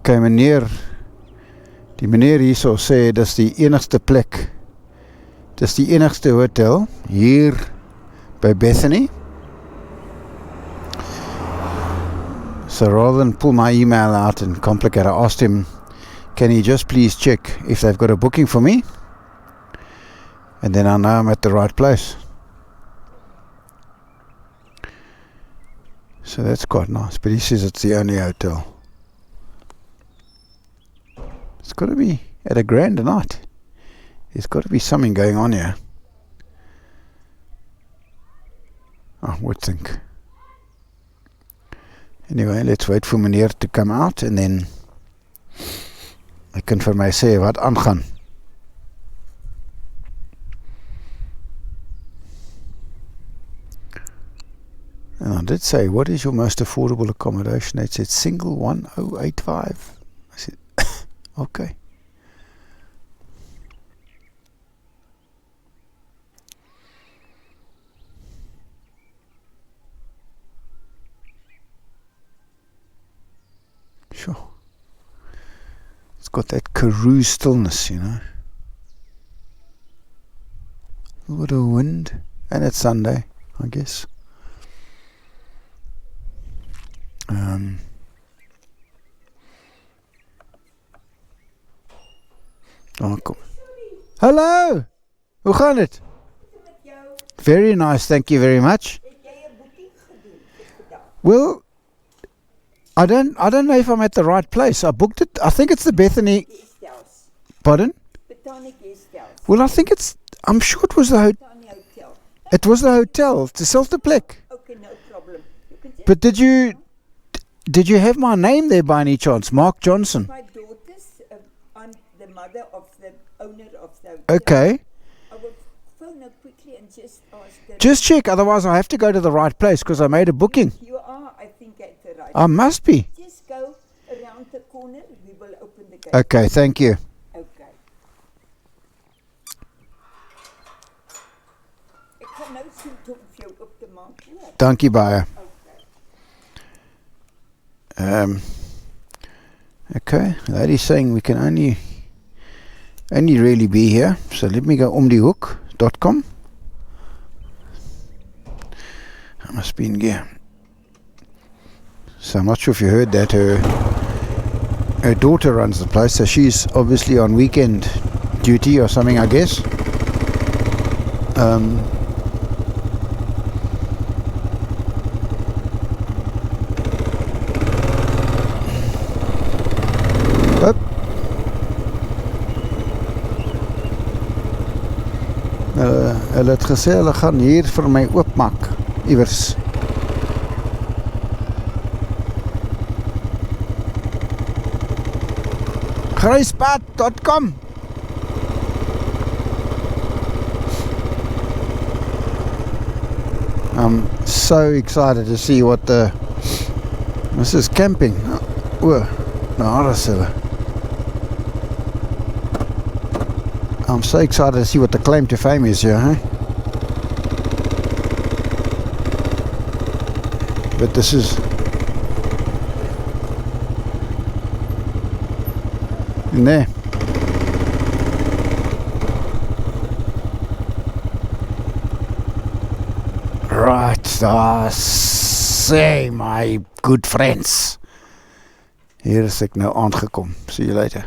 Okay, meneer, die meneer hierso sê, dis die enigste plek, dis die enigste hotel, hier by Bethany. So rather than pull my email out and complicate, I asked him, can he just please check if they've got a booking for me? And then I know I'm at the right place. So that's quite nice, but he says it's the only hotel. It's got to be at a grand night. There's got to be something going on here. I would think. Anyway, let's wait for meneer to come out and then ek kan vir my sê wat aangaan. And I did say, what is your most affordable accommodation? They said single 1085. I said, okay. Sure. It's got that Karoo stillness, you know. A little bit of wind. And it's Sunday, I guess. Oh, cool. Hallo! Hoe gaan het? Very nice, thank you very much. Well, I don't know if I'm at the right place. I booked it. I think it's the Bethany. Pardon? Well, I think I'm sure it was the hotel. It was the hotel. It's dezelfde plek. Okay, no problem. But did you have my name there by any chance? Mark Johnson. My daughter's, I'm the mother of the owner of the hotel. Okay. I will phone her quickly and just ask her. Just check, otherwise I have to go to the right place because I made a booking. You are, I think, at the right. I must be. Just go around the corner. We will open the gate. Okay, thank you. Okay. Ek gaan nou sien toe of jou op te maak. Dankie baie. Okay. Okay, lady's saying we can only really be here. So let me go omdiehoek.com. I must be in gear. So I'm not sure if you heard that. Her daughter runs the place, so she's obviously on weekend duty or something, I guess. Hulle het gesê hulle gaan hier vir my oopmaak iewers. Gryspad.com. I'm so excited to see what this is camping. Oh, nou is hulle. I'm so excited to see what the claim to fame is here, huh? But this is in there. Right, say my good friends. Hier is ek nou aangekom. See you later.